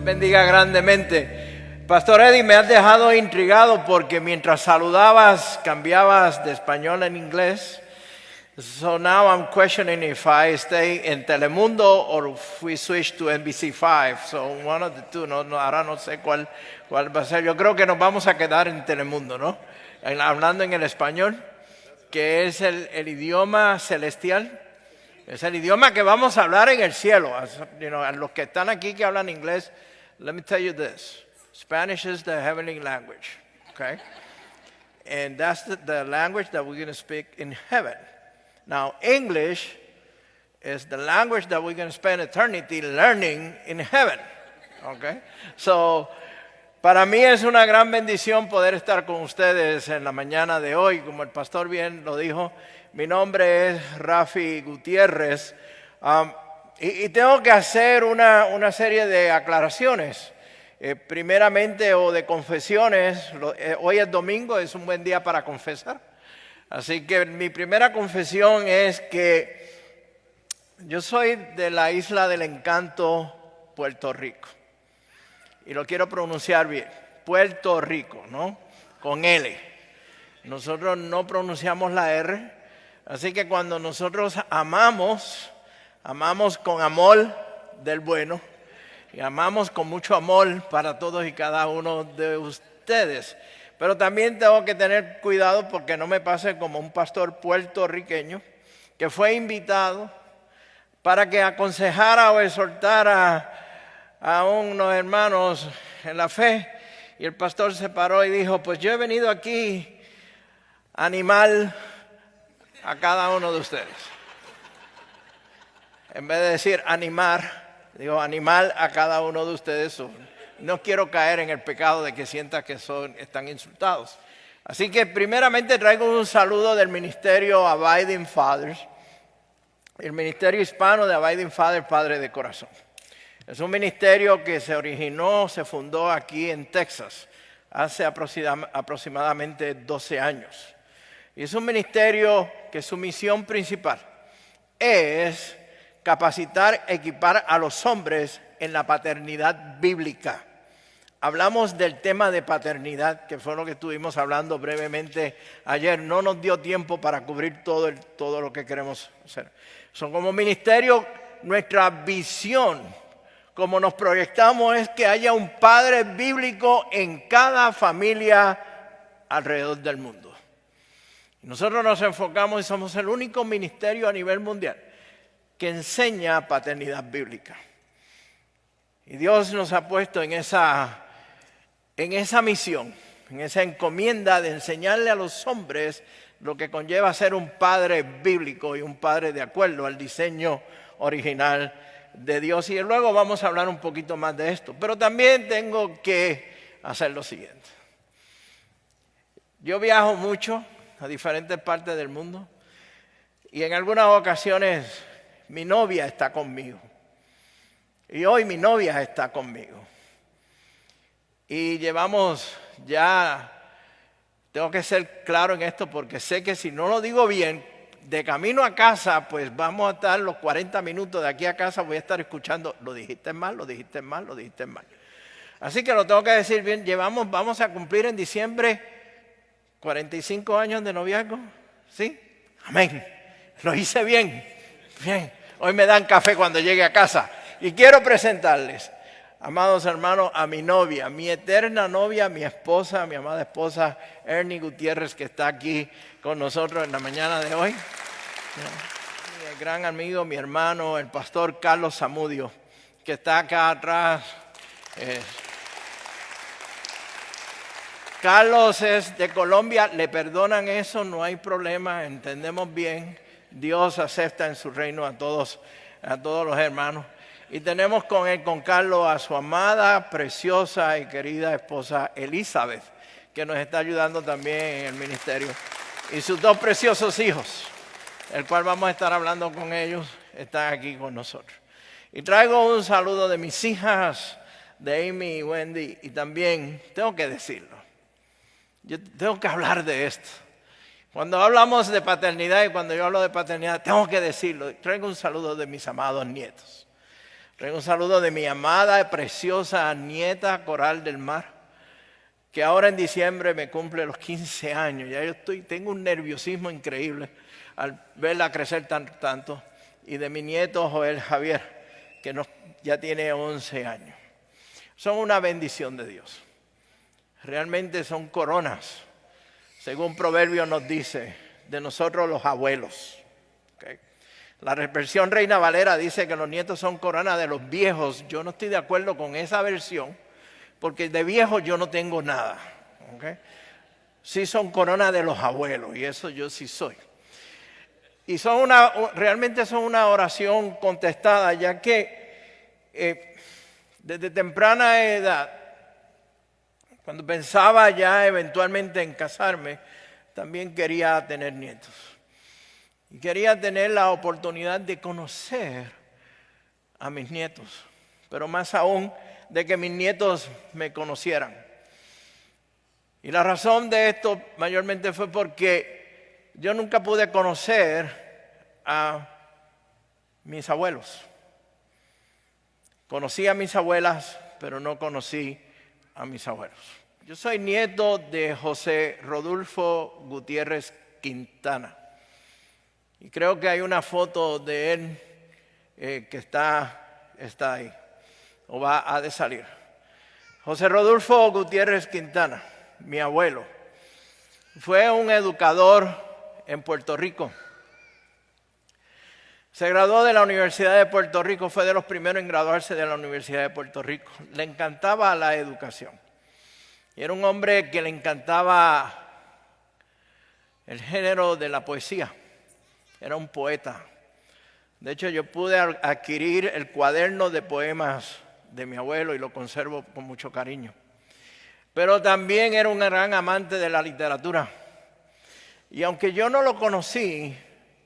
Dios bendiga grandemente. Pastor Eddie, me has dejado intrigado porque mientras saludabas cambiabas de español en inglés. So now I'm questioning if I stay in Telemundo or if we switch to NBC5. So one of the two, ahora no sé cuál va a ser. Yo creo que nos vamos a quedar en Telemundo, ¿no? Hablando en el español, que es el idioma celestial. Es el idioma que vamos a hablar en el cielo. A los que están aquí que hablan inglés, let me tell you this. Spanish is the heavenly language, okay? And that's the language that we're going to speak in heaven. Now, English is the language that we're going to spend eternity learning in heaven, okay? So, para mí es una gran bendición poder estar con ustedes en la mañana de hoy. Como el pastor bien lo dijo, mi nombre es Rafi Gutiérrez y tengo que hacer una serie de aclaraciones. Primeramente, o de confesiones. Hoy es domingo, es un buen día para confesar. Así que mi primera confesión es que yo soy de la isla del encanto, Puerto Rico. Y lo quiero pronunciar bien, Puerto Rico, ¿no? Con L. Nosotros no pronunciamos la R, así que cuando nosotros amamos con amor del bueno y amamos con mucho amor para todos y cada uno de ustedes. Pero también tengo que tener cuidado porque no me pase como un pastor puertorriqueño que fue invitado para que aconsejara o exhortara a unos hermanos en la fe, y el pastor se paró y dijo: pues yo he venido aquí a animar a cada uno de ustedes. En vez de decir animar, digo animar a cada uno de ustedes. No quiero caer en el pecado de que sientan que están insultados. Así que primeramente traigo un saludo del ministerio Abiding Fathers, el ministerio hispano de Abiding Fathers, Padre de Corazón. Es un ministerio que se fundó aquí en Texas hace aproximadamente 12 años. Y es un ministerio que su misión principal es capacitar, equipar a los hombres en la paternidad bíblica. Hablamos del tema de paternidad, que fue lo que estuvimos hablando brevemente ayer. No nos dio tiempo para cubrir todo lo que queremos hacer. Como ministerio, nuestra visión, como nos proyectamos, es que haya un padre bíblico en cada familia alrededor del mundo. Nosotros nos enfocamos y somos el único ministerio a nivel mundial que enseña paternidad bíblica. Y Dios nos ha puesto en esa misión, en esa encomienda de enseñarle a los hombres lo que conlleva ser un padre bíblico y un padre de acuerdo al diseño original de Dios. Y luego vamos a hablar un poquito más de esto. Pero también tengo que hacer lo siguiente. Yo viajo mucho a diferentes partes del mundo y en algunas ocasiones mi novia está conmigo. Y hoy mi novia está conmigo. Y llevamos ya, tengo que ser claro en esto porque sé que si no lo digo bien, de camino a casa, pues vamos a estar los 40 minutos de aquí a casa, voy a estar escuchando, lo dijiste mal, lo dijiste mal, lo dijiste mal. Así que lo tengo que decir bien, vamos a cumplir en diciembre 45 años de noviazgo, ¿sí? Amén. Lo hice bien, bien. Hoy me dan café cuando llegue a casa. Y quiero presentarles, amados hermanos, a mi novia, mi eterna novia, mi esposa, mi amada esposa, Ernie Gutiérrez, que está aquí con nosotros en la mañana de hoy. Mi gran amigo, mi hermano, el pastor Carlos Zamudio, que está acá atrás. Carlos es de Colombia, le perdonan eso, no hay problema, entendemos bien. Dios acepta en su reino a todos los hermanos. Y tenemos con Carlos a su amada, preciosa y querida esposa Elizabeth, que nos está ayudando también en el ministerio. Y sus dos preciosos hijos, el cual vamos a estar hablando con ellos, están aquí con nosotros. Y traigo un saludo de mis hijas, de Amy y Wendy, y también tengo que decirlo. Yo tengo que hablar de esto. Cuando hablamos de paternidad y cuando yo hablo de paternidad, tengo que decirlo. Traigo un saludo de mis amados nietos. Traigo un saludo de mi amada, preciosa nieta Coral del Mar, que ahora en diciembre me cumple los 15 años. Ya tengo un nerviosismo increíble al verla crecer tanto. Y de mi nieto Joel Javier, que ya tiene 11 años. Son una bendición de Dios. Realmente son coronas, según Proverbio nos dice, de nosotros los abuelos. ¿Okay? La versión Reina Valera dice que los nietos son coronas de los viejos. Yo no estoy de acuerdo con esa versión, porque de viejo yo no tengo nada. ¿Okay? Sí son coronas de los abuelos, y eso yo sí soy. Y realmente son una oración contestada, ya que desde temprana edad, cuando pensaba ya eventualmente en casarme, también quería tener nietos. Y quería tener la oportunidad de conocer a mis nietos, pero más aún de que mis nietos me conocieran. Y la razón de esto mayormente fue porque yo nunca pude conocer a mis abuelos. Conocí a mis abuelas, pero no conocí a mis abuelos. Yo soy nieto de José Rodolfo Gutiérrez Quintana. Y creo que hay una foto de él que está ahí, o ha de salir. José Rodolfo Gutiérrez Quintana, mi abuelo, fue un educador en Puerto Rico. Se graduó de la Universidad de Puerto Rico, fue de los primeros en graduarse de la Universidad de Puerto Rico. Le encantaba la educación. Y era un hombre que le encantaba el género de la poesía. Era un poeta. De hecho, yo pude adquirir el cuaderno de poemas de mi abuelo y lo conservo con mucho cariño. Pero también era un gran amante de la literatura. Y aunque yo no lo conocí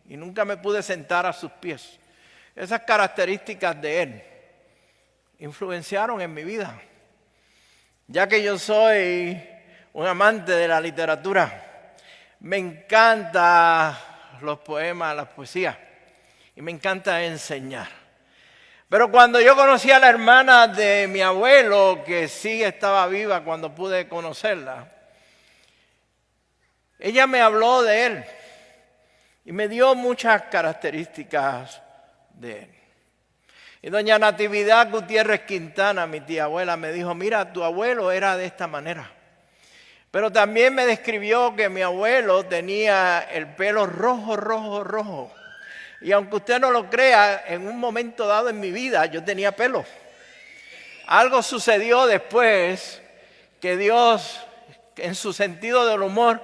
y nunca me pude sentar a sus pies, esas características de él influenciaron en mi vida. Ya que yo soy un amante de la literatura, me encantan los poemas, las poesías, y me encanta enseñar. Pero cuando yo conocí a la hermana de mi abuelo, que sí estaba viva cuando pude conocerla, ella me habló de él y me dio muchas características de él. Y doña Natividad Gutiérrez Quintana, mi tía abuela, me dijo, mira, tu abuelo era de esta manera. Pero también me describió que mi abuelo tenía el pelo rojo, rojo, rojo. Y aunque usted no lo crea, en un momento dado en mi vida yo tenía pelo. Algo sucedió después que Dios, en su sentido del humor,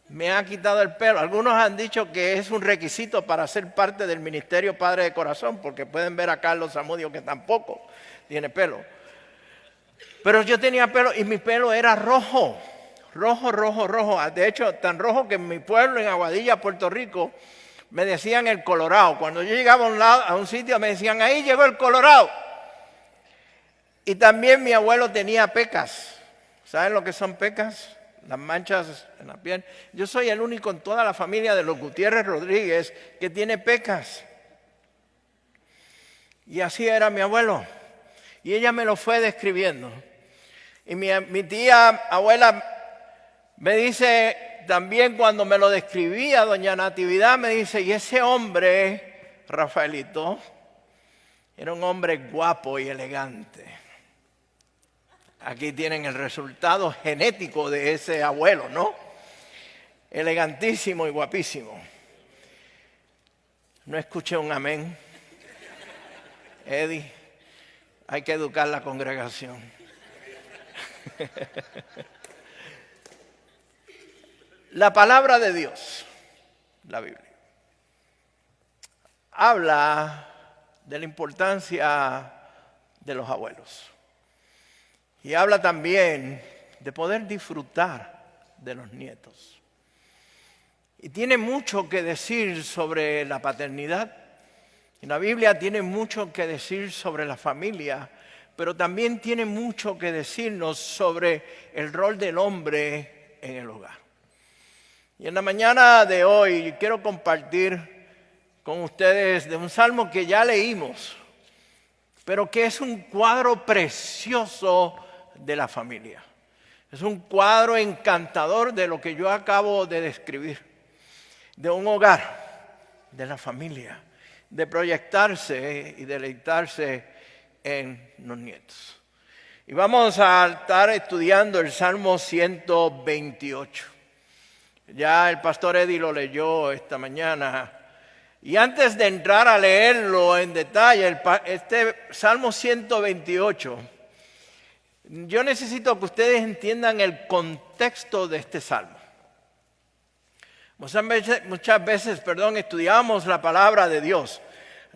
me ha quitado el pelo. Algunos han dicho que es un requisito para ser parte del ministerio Padre de Corazón, porque pueden ver a Carlos Zamudio que tampoco tiene pelo. Pero yo tenía pelo y mi pelo era rojo, rojo, rojo, rojo. De hecho, tan rojo que en mi pueblo, en Aguadilla, Puerto Rico, me decían el Colorado. Cuando yo llegaba a un sitio me decían, ahí llegó el Colorado. Y también mi abuelo tenía pecas. ¿Saben lo que son pecas? Las manchas en la piel. Yo soy el único en toda la familia de los Gutiérrez Rodríguez que tiene pecas. Y así era mi abuelo. Y ella me lo fue describiendo. Y mi tía abuela me dice también, cuando me lo describía doña Natividad, me dice, y ese hombre, Rafaelito, era un hombre guapo y elegante. Aquí tienen el resultado genético de ese abuelo, ¿no? Elegantísimo y guapísimo. No escuché un amén. Eddie, hay que educar la congregación. La palabra de Dios, la Biblia, habla de la importancia de los abuelos. Y habla también de poder disfrutar de los nietos. Y tiene mucho que decir sobre la paternidad. Y la Biblia tiene mucho que decir sobre la familia, pero también tiene mucho que decirnos sobre el rol del hombre en el hogar. Y en la mañana de hoy quiero compartir con ustedes de un salmo que ya leímos, pero que es un cuadro precioso de la familia. Es un cuadro encantador de lo que yo acabo de describir, de un hogar, de la familia, de proyectarse y deleitarse en los nietos. Y vamos a estar estudiando el Salmo 128. Ya el pastor Eddie lo leyó esta mañana. Y antes de entrar a leerlo en detalle, este Salmo 128, yo necesito que ustedes entiendan el contexto de este salmo. Muchas veces, estudiamos la palabra de Dios.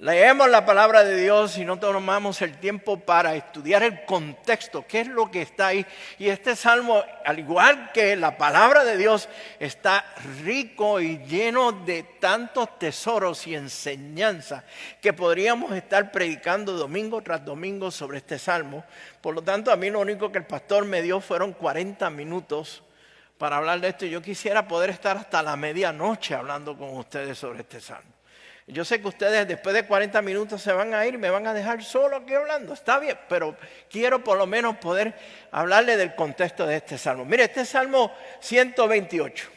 Leemos la palabra de Dios y no tomamos el tiempo para estudiar el contexto, qué es lo que está ahí. Y este salmo, al igual que la palabra de Dios, está rico y lleno de tantos tesoros y enseñanzas que podríamos estar predicando domingo tras domingo sobre este salmo. Por lo tanto, a mí lo único que el pastor me dio fueron 40 minutos para hablar de esto. Y yo quisiera poder estar hasta la medianoche hablando con ustedes sobre este salmo. Yo sé que ustedes después de 40 minutos se van a ir y me van a dejar solo aquí hablando. Está bien, pero quiero por lo menos poder hablarle del contexto de este salmo. Mire, este Salmo 128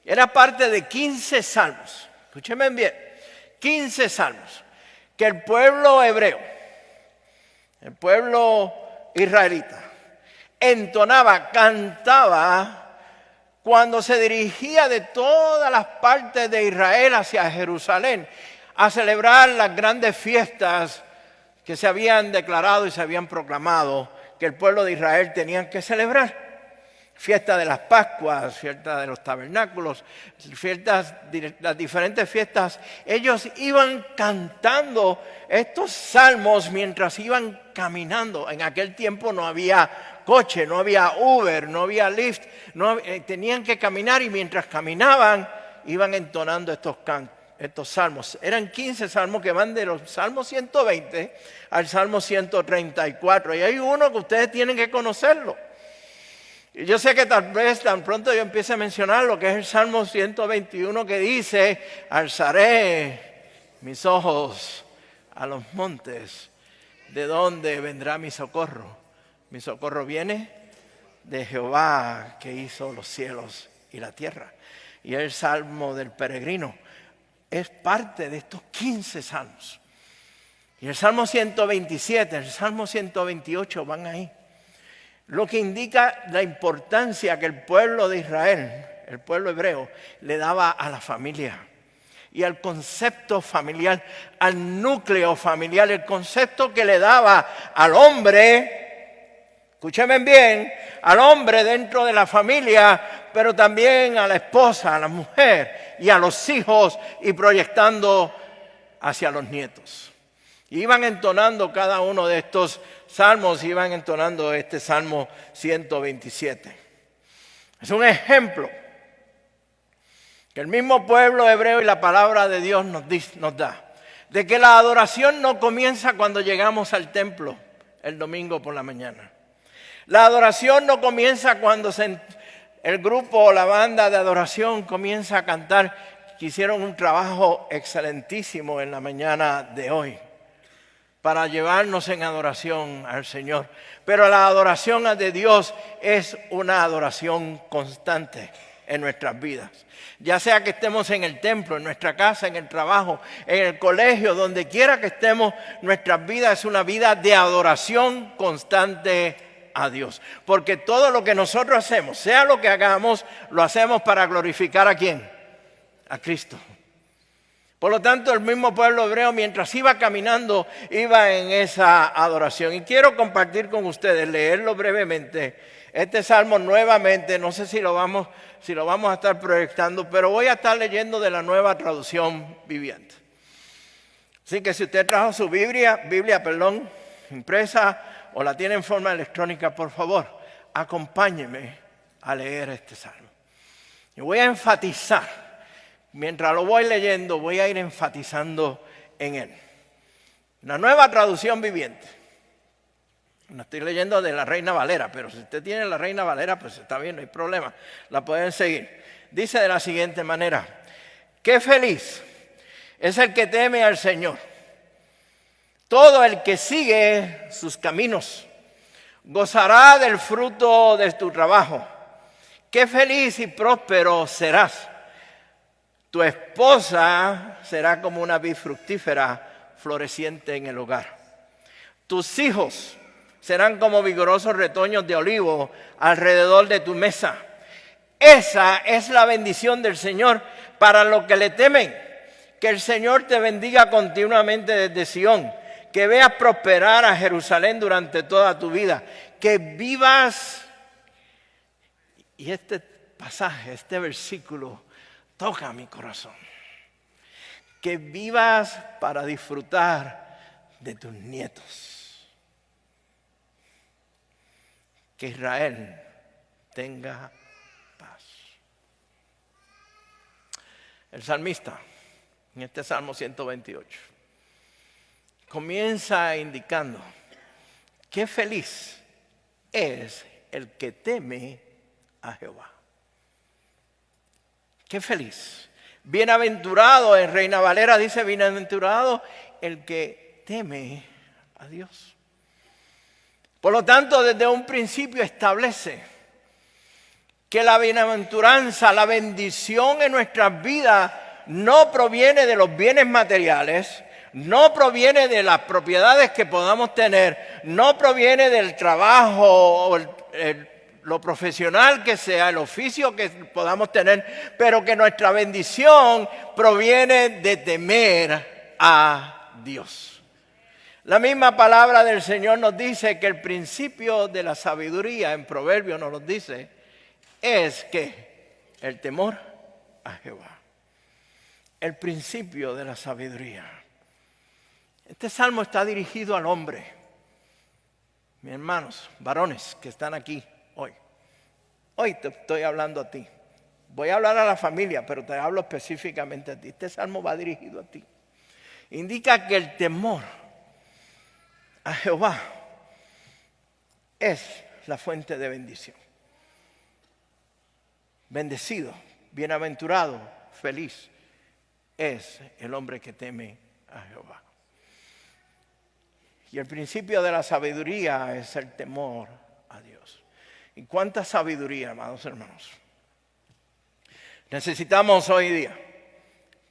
era parte de 15 salmos. Escúchenme bien, 15 salmos que el pueblo hebreo, el pueblo israelita, entonaba, cantaba cuando se dirigía de todas las partes de Israel hacia Jerusalén a celebrar las grandes fiestas que se habían declarado y se habían proclamado que el pueblo de Israel tenía que celebrar. Fiesta de las Pascuas, fiesta de los tabernáculos, las diferentes fiestas. Ellos iban cantando estos salmos mientras iban caminando. En aquel tiempo no había coche, no había Uber, no había Lyft. Tenían que caminar y mientras caminaban iban entonando estos salmos. Eran 15 salmos que van de los Salmos 120 al Salmo 134. Y hay uno que ustedes tienen que conocerlo. Y yo sé que tal vez tan pronto yo empiece a mencionar lo que es el Salmo 121 que dice: alzaré mis ojos a los montes, ¿de dónde vendrá mi socorro? Mi socorro viene de Jehová, que hizo los cielos y la tierra. Y el Salmo del peregrino es parte de estos 15 salmos. Y el Salmo 127, el Salmo 128 van ahí. Lo que indica la importancia que el pueblo de Israel, el pueblo hebreo, le daba a la familia y al concepto familiar, al núcleo familiar, el concepto que le daba al hombre, escúchenme bien, al hombre dentro de la familia, pero también a la esposa, a la mujer y a los hijos y proyectando hacia los nietos. Y iban entonando cada uno de estos salmos, iban entonando este Salmo 127. Es un ejemplo que el mismo pueblo hebreo y la palabra de Dios nos da, de que la adoración no comienza cuando llegamos al templo el domingo por la mañana. La adoración no comienza cuando el grupo o la banda de adoración comienza a cantar, que hicieron un trabajo excelentísimo en la mañana de hoy para llevarnos en adoración al Señor. Pero la adoración de Dios es una adoración constante en nuestras vidas. Ya sea que estemos en el templo, en nuestra casa, en el trabajo, en el colegio, donde quiera que estemos, nuestra vida es una vida de adoración constante a Dios. Porque todo lo que nosotros hacemos, sea lo que hagamos, lo hacemos para glorificar ¿a quién? A Cristo. Por lo tanto, el mismo pueblo hebreo, mientras iba caminando, iba en esa adoración. Y quiero compartir con ustedes, leerlo brevemente, este salmo nuevamente. No sé si lo vamos a estar proyectando, pero voy a estar leyendo de la Nueva Traducción Viviente. Así que si usted trajo su Biblia, impresa o la tiene en forma electrónica, por favor, acompáñeme a leer este salmo. Y voy a enfatizar. Mientras lo voy leyendo, voy a ir enfatizando en él. La Nueva Traducción Viviente. No estoy leyendo de la Reina Valera, pero si usted tiene la Reina Valera, pues está bien, no hay problema. La pueden seguir. Dice de la siguiente manera: qué feliz es el que teme al Señor. Todo el que sigue sus caminos gozará del fruto de tu trabajo. Qué feliz y próspero serás. Tu esposa será como una vid fructífera floreciente en el hogar. Tus hijos serán como vigorosos retoños de olivo alrededor de tu mesa. Esa es la bendición del Señor para los que le temen. Que el Señor te bendiga continuamente desde Sión. Que veas prosperar a Jerusalén durante toda tu vida. Que vivas. Y este pasaje, este versículo, toca mi corazón. Que vivas para disfrutar de tus nietos. Que Israel tenga paz. El salmista, en este Salmo 128, comienza indicando: qué feliz es el que teme a Jehová. Qué feliz. Bienaventurado, en Reina Valera dice: bienaventurado el que teme a Dios. Por lo tanto, desde un principio establece que la bienaventuranza, la bendición en nuestras vidas no proviene de los bienes materiales, no proviene de las propiedades que podamos tener, no proviene del trabajo o lo profesional que sea, el oficio que podamos tener, pero que nuestra bendición proviene de temer a Dios. La misma palabra del Señor nos dice que el principio de la sabiduría, en Proverbios nos lo dice, es que el temor a Jehová. El principio de la sabiduría. Este salmo está dirigido al hombre. Mis hermanos, varones que están aquí hoy. Hoy te estoy hablando a ti. Voy a hablar a la familia, pero te hablo específicamente a ti. Este salmo va dirigido a ti. Indica que el temor a Jehová es la fuente de bendición. Bendecido, bienaventurado, feliz es el hombre que teme a Jehová. Y el principio de la sabiduría es el temor a Dios. ¿Y cuánta sabiduría, amados hermanos, necesitamos hoy día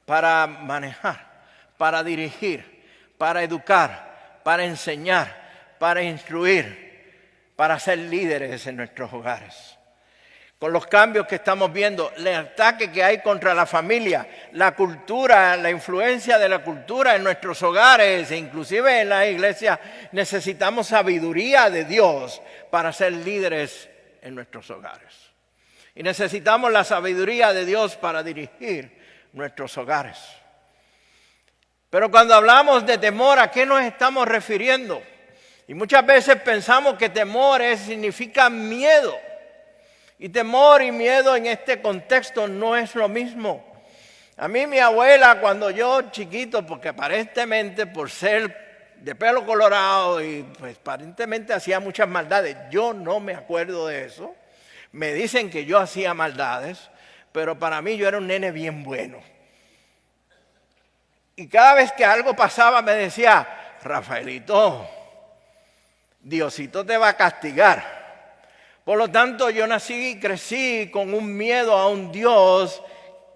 para manejar, para dirigir, para educar, para enseñar, para instruir, para ser líderes en nuestros hogares? Con los cambios que estamos viendo, el ataque que hay contra la familia, la cultura, la influencia de la cultura en nuestros hogares e inclusive en la iglesia, necesitamos sabiduría de Dios para ser líderes en nuestros hogares. Y necesitamos la sabiduría de Dios para dirigir nuestros hogares. Pero cuando hablamos de temor, ¿a qué nos estamos refiriendo? Y muchas veces pensamos que temor significa miedo. Y temor y miedo en este contexto no es lo mismo. A mí mi abuela, cuando yo chiquito, porque aparentemente por ser de pelo colorado y pues aparentemente hacía muchas maldades, yo no me acuerdo de eso. Me dicen que yo hacía maldades, pero para mí yo era un nene bien bueno. Y cada vez que algo pasaba me decía: Rafaelito, Diosito te va a castigar. Por lo tanto, yo nací y crecí con un miedo a un Dios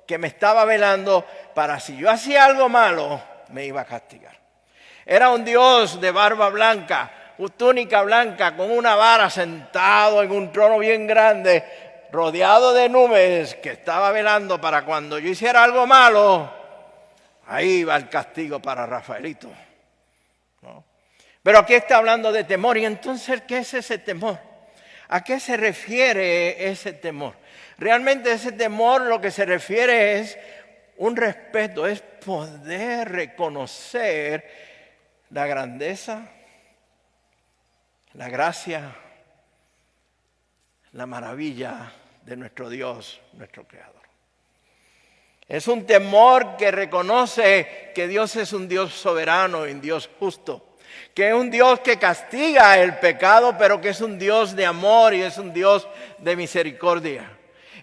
que me estaba velando para, si yo hacía algo malo, me iba a castigar. Era un Dios de barba blanca, túnica blanca, con una vara, sentado en un trono bien grande, rodeado de nubes, que estaba velando para cuando yo hiciera algo malo, ahí iba el castigo para Rafaelito, ¿no? Pero aquí está hablando de temor. ¿Y entonces qué es ese temor? ¿A qué se refiere ese temor? Realmente ese temor lo que se refiere es un respeto, es poder reconocer la grandeza, la gracia, la maravilla de nuestro Dios, nuestro Creador. Es un temor que reconoce que Dios es un Dios soberano y un Dios justo. Que es un Dios que castiga el pecado, pero que es un Dios de amor y es un Dios de misericordia.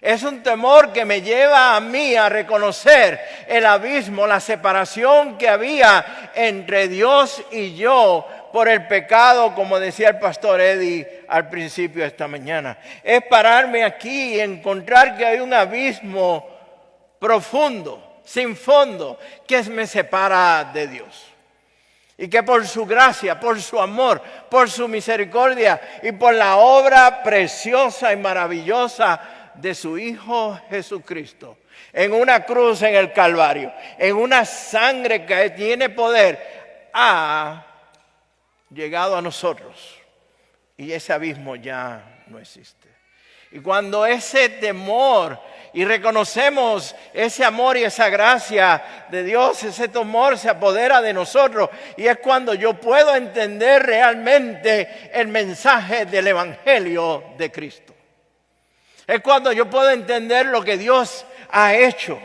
Es un temor que me lleva a mí a reconocer el abismo, la separación que había entre Dios y yo por el pecado, como decía el pastor Eddie al principio de esta mañana. Es pararme aquí y encontrar que hay un abismo profundo, sin fondo, que me separa de Dios. Y que por su gracia, por su amor, por su misericordia y por la obra preciosa y maravillosa de su Hijo Jesucristo, en una cruz en el Calvario, en una sangre que tiene poder, ha llegado a nosotros y ese abismo ya no existe. Y cuando ese temor y reconocemos ese amor y esa gracia de Dios, ese temor se apodera de nosotros, y es cuando yo puedo entender realmente el mensaje del Evangelio de Cristo. Es cuando yo puedo entender lo que Dios ha hecho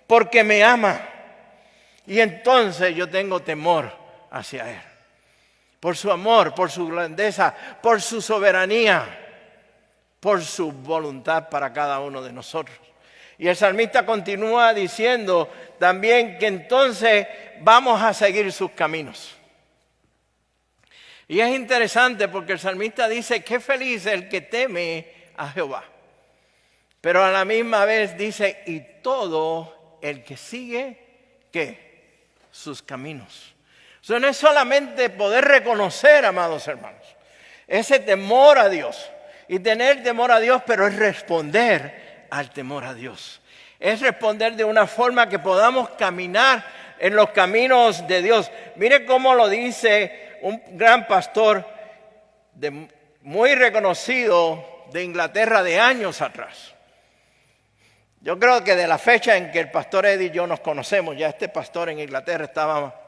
porque me ama, y entonces yo tengo temor hacia Él. Por su amor, por su grandeza, por su soberanía, por su voluntad para cada uno de nosotros. Y el salmista continúa diciendo también que entonces vamos a seguir sus caminos. Y es interesante porque el salmista dice, qué feliz el que teme a Jehová. Pero a la misma vez dice, y todo el que sigue, ¿qué? Sus caminos. Eso no es solamente poder reconocer, amados hermanos, ese temor a Dios y tener temor a Dios, pero es responder al temor a Dios. Es responder de una forma que podamos caminar en los caminos de Dios. Mire cómo lo dice un gran pastor muy reconocido de Inglaterra de años atrás. Yo creo que de la fecha en que el pastor Eddie y yo nos conocemos, ya este pastor en Inglaterra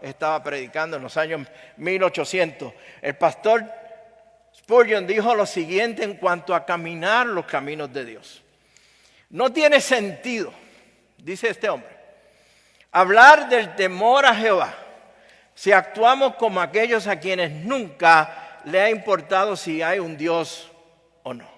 estaba predicando en los años 1800. El pastor Spurgeon dijo lo siguiente en cuanto a caminar los caminos de Dios. No tiene sentido, dice este hombre, hablar del temor a Jehová si actuamos como aquellos a quienes nunca le ha importado si hay un Dios o no.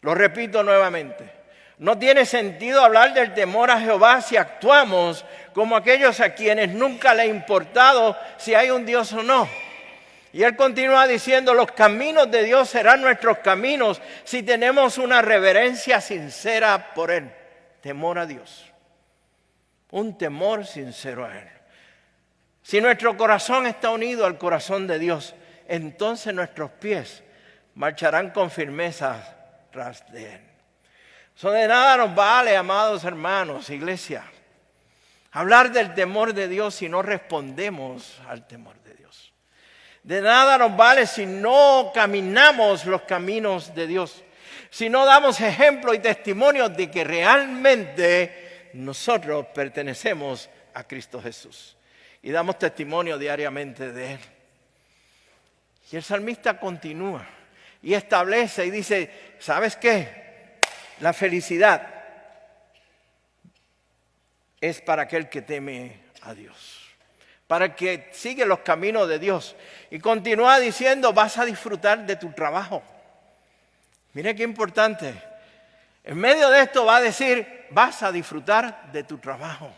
Lo repito nuevamente. No tiene sentido hablar del temor a Jehová si actuamos como aquellos a quienes nunca le ha importado si hay un Dios o no. Y él continúa diciendo, los caminos de Dios serán nuestros caminos si tenemos una reverencia sincera por Él. Temor a Dios. Un temor sincero a Él. Si nuestro corazón está unido al corazón de Dios, entonces nuestros pies marcharán con firmeza tras de Él. Eso de nada nos vale, amados hermanos, iglesia, hablar del temor de Dios si no respondemos al temor de Dios. De nada nos vale si no caminamos los caminos de Dios, si no damos ejemplo y testimonio de que realmente nosotros pertenecemos a Cristo Jesús y damos testimonio diariamente de Él. Y el salmista continúa y establece y dice, ¿sabes qué? La felicidad es para aquel que teme a Dios, para el que sigue los caminos de Dios. Y continúa diciendo, vas a disfrutar de tu trabajo. Mire qué importante. En medio de esto va a decir, vas a disfrutar de tu trabajo.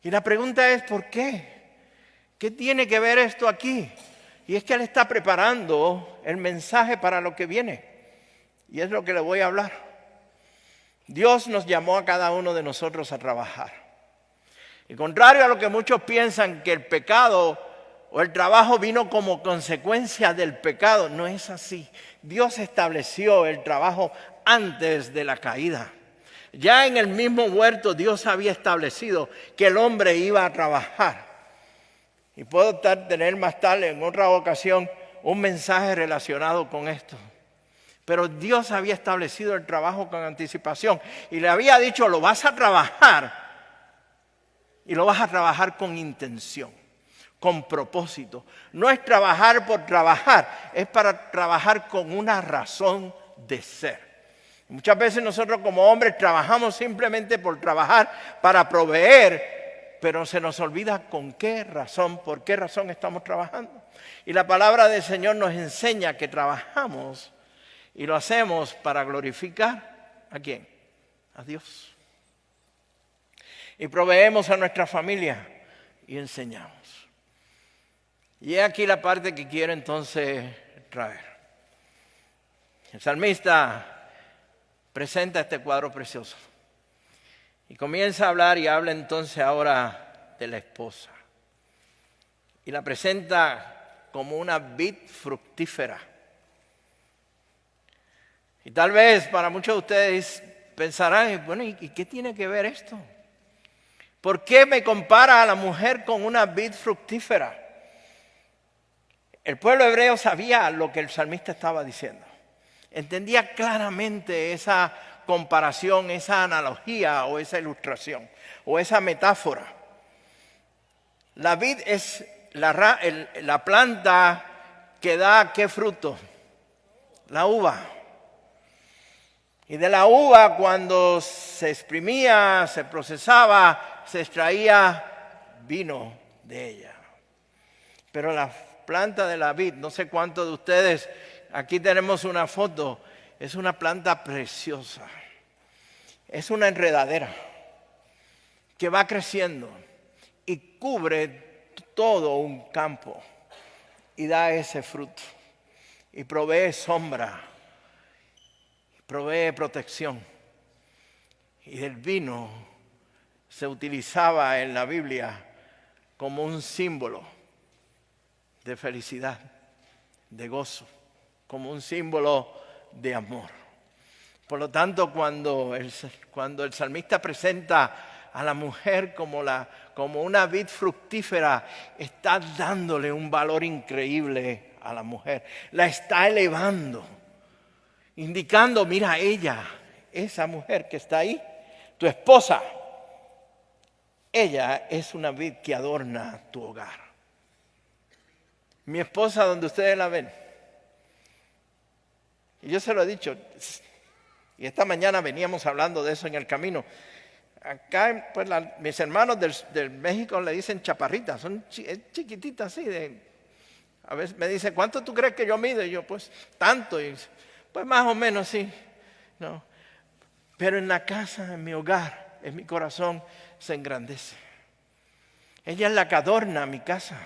Y la pregunta es, ¿por qué? ¿Qué tiene que ver esto aquí? Y es que Él está preparando el mensaje para lo que viene. Y es lo que le voy a hablar. Dios nos llamó a cada uno de nosotros a trabajar. Y contrario a lo que muchos piensan que el pecado o el trabajo vino como consecuencia del pecado, no es así. Dios estableció el trabajo antes de la caída. Ya en el mismo huerto Dios había establecido que el hombre iba a trabajar. Y puedo tener más tarde, en otra ocasión, un mensaje relacionado con esto. Pero Dios había establecido el trabajo con anticipación y le había dicho, lo vas a trabajar y lo vas a trabajar con intención, con propósito. No es trabajar por trabajar, es para trabajar con una razón de ser. Muchas veces nosotros como hombres trabajamos simplemente por trabajar, para proveer, pero se nos olvida con qué razón, por qué razón estamos trabajando. Y la palabra del Señor nos enseña que trabajamos y lo hacemos para glorificar ¿A quién? A Dios. Y proveemos a nuestra familia y enseñamos. Y aquí la parte que quiero entonces traer. El salmista presenta este cuadro precioso. Y comienza a hablar y habla entonces ahora de la esposa. Y la presenta como una vid fructífera. Y tal vez para muchos de ustedes pensarán, bueno, ¿y qué tiene que ver esto? ¿Por qué me compara a la mujer con una vid fructífera? El pueblo hebreo sabía lo que el salmista estaba diciendo. Entendía claramente esa comparación, esa analogía o esa ilustración o esa metáfora. La vid es la planta que da ¿qué fruto? La uva. Y de la uva cuando se exprimía, se procesaba, se extraía vino de ella. Pero la planta de la vid, no sé cuántos de ustedes, aquí tenemos una foto, es una planta preciosa. Es una enredadera que va creciendo y cubre todo un campo y da ese fruto y provee sombra, provee protección. Y el vino se utilizaba en la Biblia como un símbolo de felicidad, de gozo, como un símbolo de amor. Por lo tanto, cuando el salmista presenta a la mujer como una vid fructífera, está dándole un valor increíble a la mujer. La está elevando, indicando, mira, esa mujer que está ahí, tu esposa, ella es una vid que adorna tu hogar. Mi esposa, donde ustedes la ven, y yo se lo he dicho, y esta mañana veníamos hablando de eso en el camino. Acá, pues, mis hermanos del México le dicen chaparritas, son chiquititas así. A veces me dice, ¿cuánto tú crees que yo mido? Y yo, pues, tanto. Y, pues, más o menos, sí. No. Pero en la casa, en mi hogar, en mi corazón, se engrandece. Ella es la que adorna mi casa.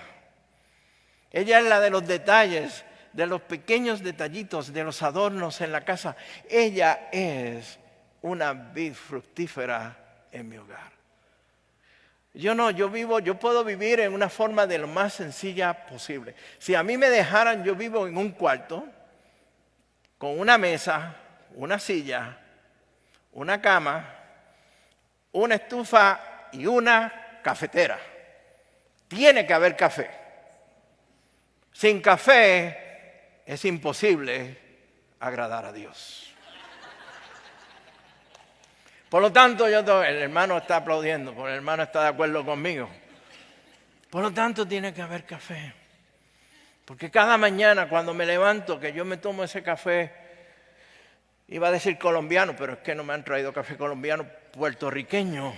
Ella es la de los detalles, de los pequeños detallitos, de los adornos en la casa. Ella es una vid fructífera en mi hogar. Yo puedo vivir en una forma de lo más sencilla posible. Si a mí me dejaran, yo vivo en un cuarto, con una mesa, una silla, una cama, una estufa y una cafetera. Tiene que haber café. Sin café es imposible agradar a Dios. Por lo tanto, el hermano está aplaudiendo, porque el hermano está de acuerdo conmigo. Por lo tanto, tiene que haber café. Porque cada mañana cuando me levanto, que yo me tomo ese café, iba a decir colombiano, pero es que no me han traído café colombiano, puertorriqueño.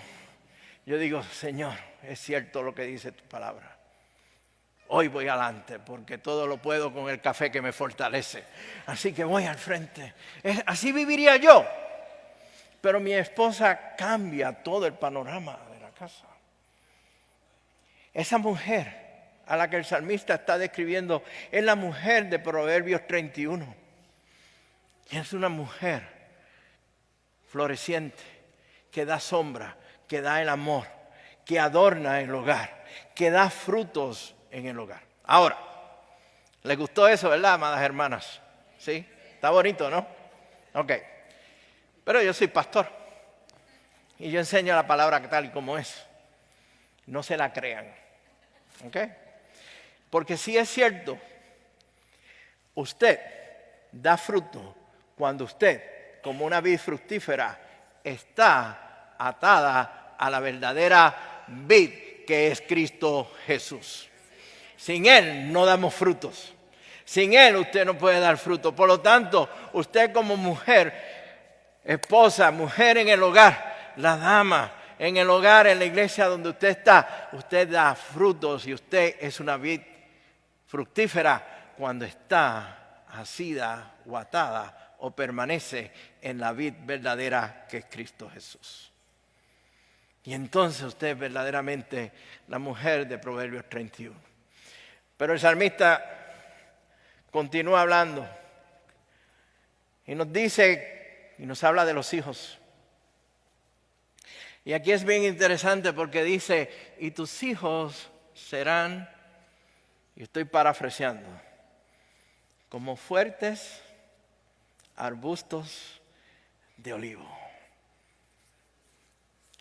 Yo digo, Señor, es cierto lo que dice tu palabra. Hoy voy adelante porque todo lo puedo con el café que me fortalece. Así que voy al frente. Así viviría yo. Pero mi esposa cambia todo el panorama de la casa. Esa mujer a la que el salmista está describiendo es la mujer de Proverbios 31. Y es una mujer floreciente que da sombra, que da el amor, que adorna el hogar, que da frutos en el hogar. Ahora, ¿les gustó eso, verdad, amadas hermanas? ¿Sí? Está bonito, ¿no? Ok. Pero yo soy pastor y yo enseño la palabra tal y como es. No se la crean. ¿Ok? Porque si es cierto, usted da fruto cuando usted, como una vid fructífera, está atada a la verdadera vid que es Cristo Jesús. Sin Él no damos frutos. Sin Él usted no puede dar fruto. Por lo tanto, usted como mujer, esposa, mujer en el hogar, la dama en el hogar, en la iglesia donde usted está, usted da frutos y usted es una vid fructífera cuando está asida o atada o permanece en la vid verdadera que es Cristo Jesús. Y entonces usted es verdaderamente la mujer de Proverbios 31. Pero el salmista continúa hablando y nos dice y nos habla de los hijos. Y aquí es bien interesante porque dice, y tus hijos serán, y estoy parafraseando, como fuertes arbustos de olivo.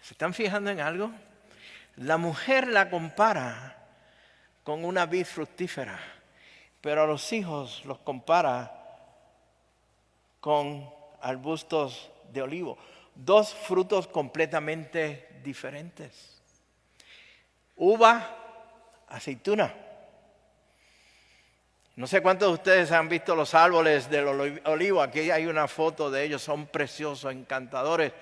¿Se están fijando en algo? La mujer la compara con una vid fructífera, pero a los hijos los compara con arbustos de olivo. Dos frutos completamente diferentes. Uva, aceituna. No sé cuántos de ustedes han visto los árboles del olivo. Aquí hay una foto de ellos. Son preciosos, encantadores.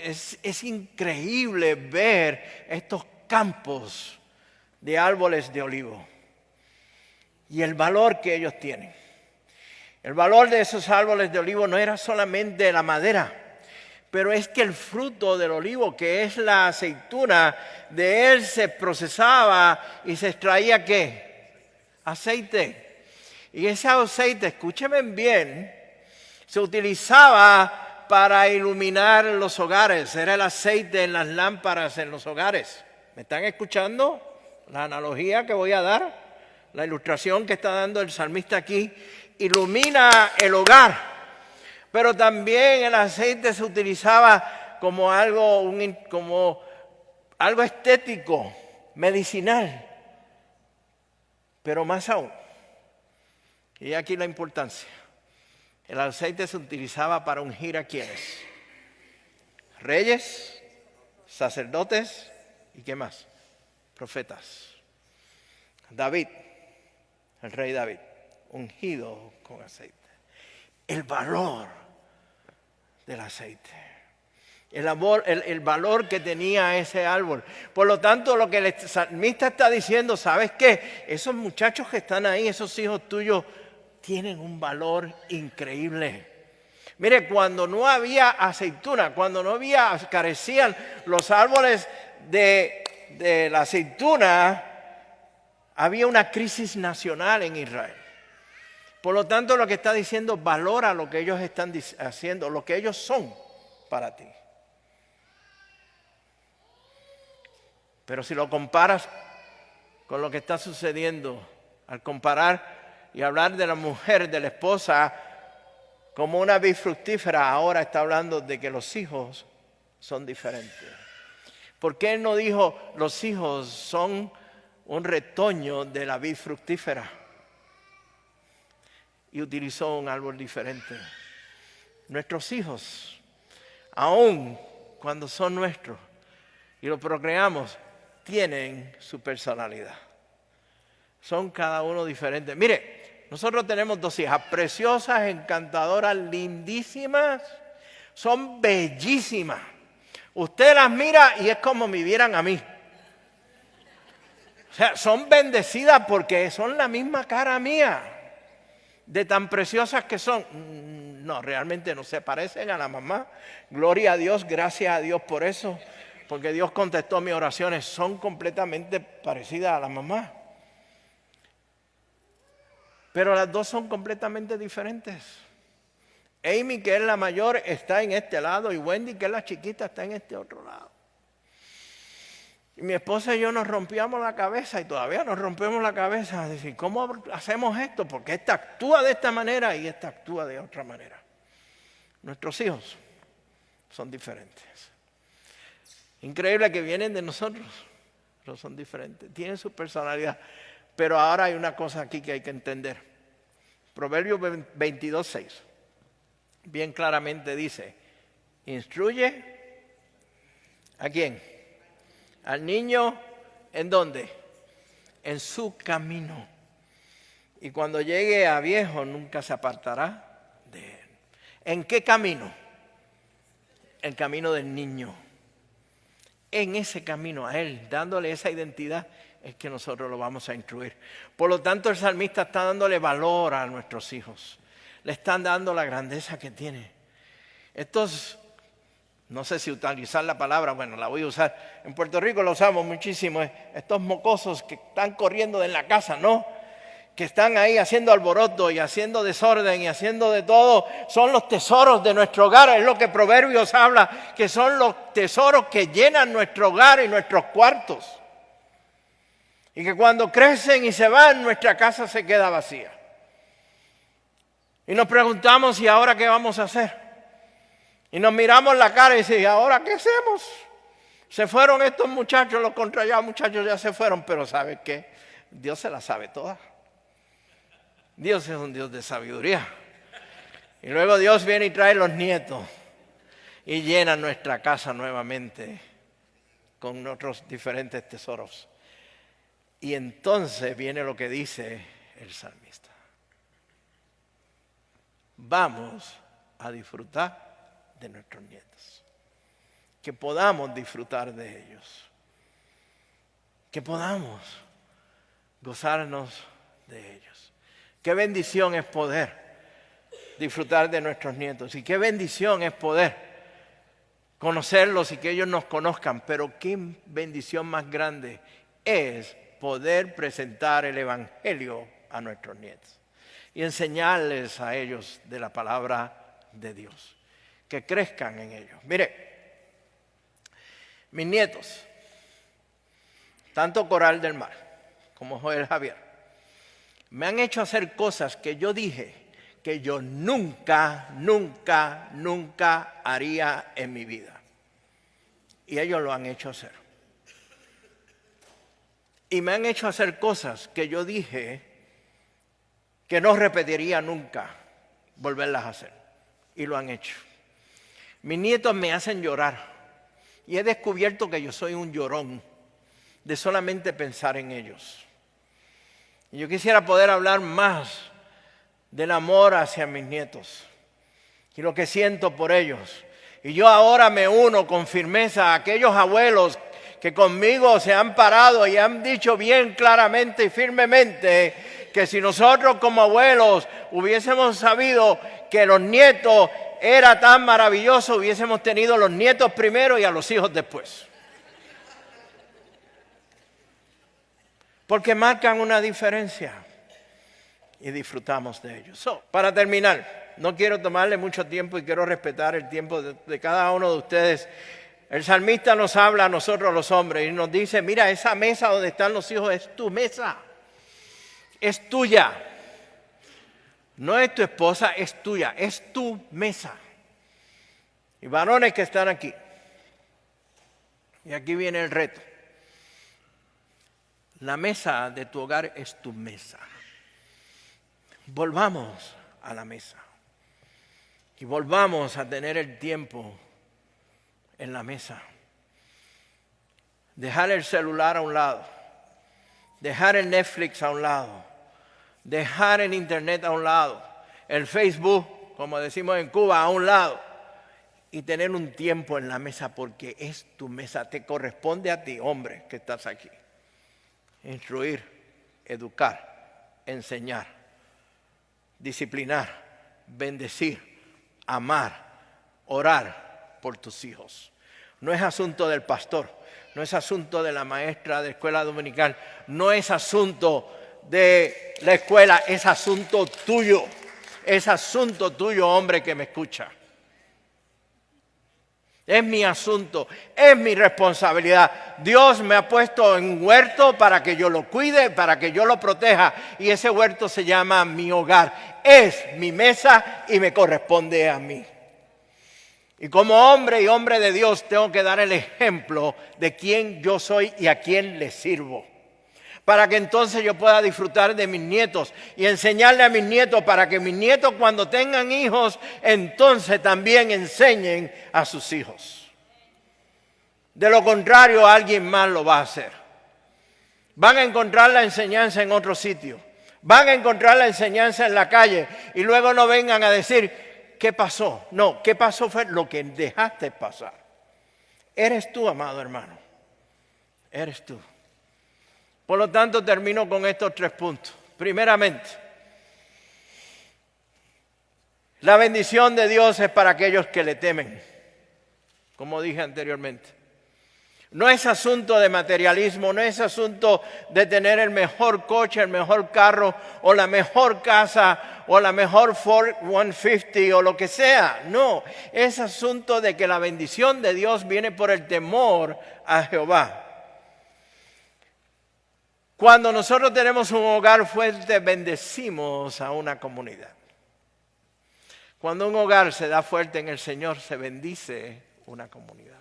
Es increíble ver estos campos de árboles de olivo y el valor que ellos tienen. El valor de esos árboles de olivo no era solamente la madera, pero es que el fruto del olivo, que es la aceituna, de él se procesaba y se extraía ¿qué? Aceite. Y ese aceite, escúchenme bien, se utilizaba para iluminar los hogares. Era el aceite en las lámparas en los hogares. ¿Me están escuchando la analogía que voy a dar? La ilustración que está dando el salmista aquí. Ilumina el hogar. Pero también el aceite se utilizaba como algo estético, medicinal. Pero más aún, y aquí la importancia, el aceite se utilizaba para ungir a quienes, reyes, sacerdotes y qué más, profetas. David, el rey David, ungido con aceite. El valor del aceite. El valor que tenía ese árbol. Por lo tanto, lo que el salmista está diciendo, ¿sabes qué? Esos muchachos que están ahí, esos hijos tuyos, tienen un valor increíble. Mire, cuando no había aceituna, cuando no carecían los árboles de la aceituna, había una crisis nacional en Israel. Por lo tanto, lo que está diciendo, valora lo que ellos están haciendo, lo que ellos son para ti. Pero si lo comparas con lo que está sucediendo, al comparar y hablar de la mujer, de la esposa, como una vid fructífera, ahora está hablando de que los hijos son diferentes. ¿Por qué él no dijo los hijos son un retoño de la vid fructífera? Y utilizó un árbol diferente. Nuestros hijos, aun cuando son nuestros y los procreamos, tienen su personalidad. Son cada uno diferente. Mire, nosotros tenemos dos hijas preciosas, encantadoras, lindísimas. Son bellísimas. Usted las mira y es como me vieran a mí. O sea, son bendecidas porque son la misma cara mía. De tan preciosas que son. No, realmente no se parecen a la mamá. Gloria a Dios, gracias a Dios por eso. Porque Dios contestó mis oraciones. Son completamente parecidas a la mamá. Pero las dos son completamente diferentes. Amy, que es la mayor, está en este lado. Y Wendy, que es la chiquita, está en este otro lado. Y mi esposa y yo nos rompíamos la cabeza. Y todavía nos rompemos la cabeza. Decir, ¿cómo hacemos esto? Porque esta actúa de esta manera y esta actúa de otra manera. Nuestros hijos son diferentes. Increíble que vienen de nosotros, pero son diferentes. Tienen su personalidad. Pero ahora hay una cosa aquí que hay que entender. Proverbios 22:6. Bien claramente dice, instruye ¿a quién? Al niño, ¿en dónde? En su camino. Y cuando llegue a viejo, nunca se apartará de él. ¿En qué camino? El camino del niño. En ese camino a él, dándole esa identidad, es que nosotros lo vamos a instruir. Por lo tanto, el salmista está dándole valor a nuestros hijos. le están dando la grandeza que tiene. Estos, no sé si utilizar la palabra, bueno, la voy a usar. En Puerto Rico lo usamos muchísimo. Estos mocosos que están corriendo en la casa, ¿no? Que están ahí haciendo alboroto y haciendo desorden y haciendo de todo, son los tesoros de nuestro hogar. Es lo que Proverbios habla, que son los tesoros que llenan nuestro hogar y nuestros cuartos. Y que cuando crecen y se van, nuestra casa se queda vacía. Y nos preguntamos, ¿y ahora qué vamos a hacer? Y nos miramos la cara y decimos, ¿y ahora qué hacemos? Se fueron estos muchachos, los contrallados muchachos ya se fueron, pero ¿sabe qué? Dios se la sabe toda. Dios es un Dios de sabiduría. Y luego Dios viene y trae los nietos y llena nuestra casa nuevamente con otros diferentes tesoros. Y entonces viene lo que dice el salmista. Vamos a disfrutar de nuestros nietos. Que podamos disfrutar de ellos. Que podamos gozarnos de ellos. Qué bendición es poder disfrutar de nuestros nietos. Y qué bendición es poder conocerlos y que ellos nos conozcan. Pero qué bendición más grande es poder presentar el Evangelio a nuestros nietos y enseñarles a ellos de la palabra de Dios, que crezcan en ellos. Mire, mis nietos, tanto Coral del Mar como Joel Javier, me han hecho hacer cosas que yo dije que yo nunca haría en mi vida. Y ellos lo han hecho hacer. Y me han hecho hacer cosas que yo dije que no repetiría nunca volverlas a hacer. Y lo han hecho. Mis nietos me hacen llorar. Y he descubierto que yo soy un llorón de solamente pensar en ellos. Y yo quisiera poder hablar más del amor hacia mis nietos y lo que siento por ellos. Y yo ahora me uno con firmeza a aquellos abuelos que conmigo se han parado y han dicho bien claramente y firmemente que si nosotros como abuelos hubiésemos sabido que los nietos era tan maravilloso, hubiésemos tenido los nietos primero y a los hijos después. Porque marcan una diferencia y disfrutamos de ellos. Para terminar, no quiero tomarle mucho tiempo y quiero respetar el tiempo de cada uno de ustedes. El salmista nos habla a nosotros los hombres y nos dice, mira, esa mesa donde están los hijos es tu mesa, es tuya. No es tu esposa, es tuya, es tu mesa. Y varones que están aquí, y aquí viene el reto. La mesa de tu hogar es tu mesa. Volvamos a la mesa y volvamos a tener el tiempo en la mesa. Dejar el celular a un lado, dejar el Netflix a un lado, dejar el internet a un lado, el Facebook, como decimos en Cuba, a un lado, y tener un tiempo en la mesa porque es tu mesa, te corresponde a ti, hombre, que estás aquí. Instruir, educar, enseñar, disciplinar, bendecir, amar, orar por tus hijos. No es asunto del pastor, no es asunto de la maestra de escuela dominical, no es asunto de la escuela, es asunto tuyo. Es asunto tuyo, hombre que me escucha. Es mi asunto, es mi responsabilidad. Dios me ha puesto en un huerto para que yo lo cuide, para que yo lo proteja. Y ese huerto se llama mi hogar. Es mi mesa y me corresponde a mí. Y como hombre y hombre de Dios tengo que dar el ejemplo de quién yo soy y a quién le sirvo. Para que entonces yo pueda disfrutar de mis nietos y enseñarle a mis nietos para que mis nietos cuando tengan hijos entonces también enseñen a sus hijos. De lo contrario alguien más lo va a hacer. Van a encontrar la enseñanza en otro sitio. Van a encontrar la enseñanza en la calle y luego no vengan a decir ¿qué pasó? No, ¿qué pasó? Fue lo que dejaste pasar. Eres tú, amado hermano. Eres tú. Por lo tanto, termino con estos 3 puntos. Primeramente, La bendición de Dios es para aquellos que le temen, como dije anteriormente. No es asunto de materialismo, no es asunto de tener el mejor coche, el mejor carro o la mejor casa o la mejor Ford 150 o lo que sea. No, es asunto de que la bendición de Dios viene por el temor a Jehová. Cuando nosotros tenemos un hogar fuerte, bendecimos a una comunidad. Cuando un hogar se da fuerte en el Señor, se bendice una comunidad.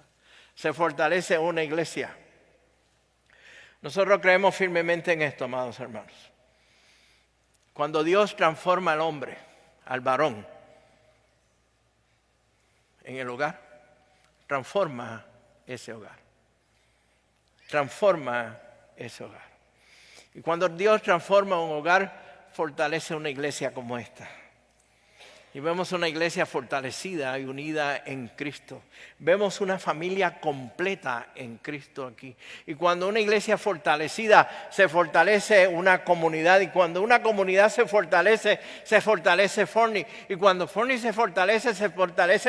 Se fortalece una iglesia. Nosotros creemos firmemente en esto, amados hermanos. Cuando Dios transforma al hombre, al varón, en el hogar, transforma ese hogar. Transforma ese hogar. Y cuando Dios transforma un hogar, fortalece una iglesia como esta. Y vemos una iglesia fortalecida y unida en Cristo. Vemos una familia completa en Cristo aquí. Y cuando una iglesia fortalecida, se fortalece una comunidad. Y cuando una comunidad se fortalece Forney. Y cuando Forney se fortalece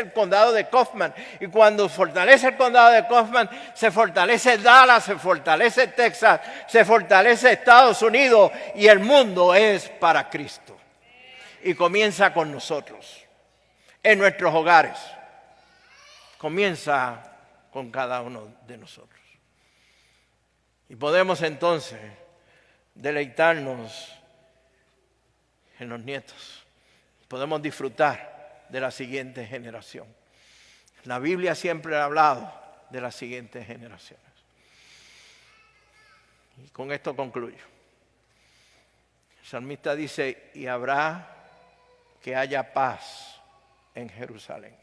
el condado de Kaufman. Y cuando fortalece el condado de Kaufman, se fortalece Dallas, se fortalece Texas, se fortalece Estados Unidos. Y el mundo es para Cristo. Y comienza con nosotros, en nuestros hogares. Comienza con cada uno de nosotros. Y podemos entonces deleitarnos en los nietos. Podemos disfrutar de la siguiente generación. La Biblia siempre ha hablado de las siguientes generaciones. Y con esto concluyo. El salmista dice, y habrá que haya paz en Jerusalén.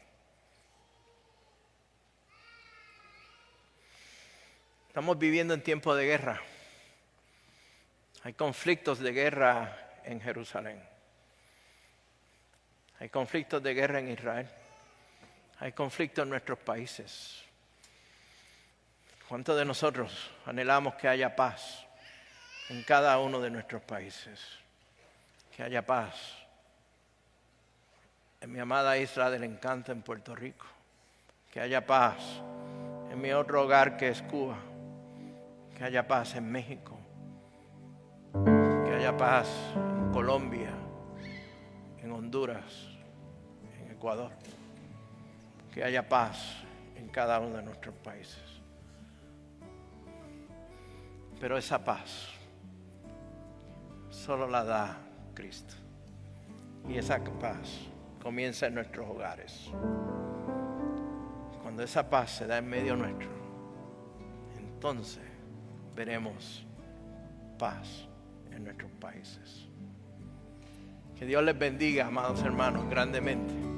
Estamos viviendo en tiempos de guerra. Hay conflictos de guerra en Jerusalén. Hay conflictos de guerra en Israel. Hay conflictos en nuestros países. ¿Cuántos de nosotros anhelamos que haya paz en cada uno de nuestros países? Que haya paz en mi amada isla del encanto en Puerto Rico. Que haya paz en mi otro hogar que es Cuba. Que haya paz en México. Que haya paz en Colombia, en Honduras, en Ecuador. Que haya paz en cada uno de nuestros países. Pero esa paz solo la da Cristo. Y esa paz comienza en nuestros hogares. Cuando esa paz se da en medio nuestro, entonces veremos paz en nuestros países. Que Dios les bendiga, amados hermanos, grandemente.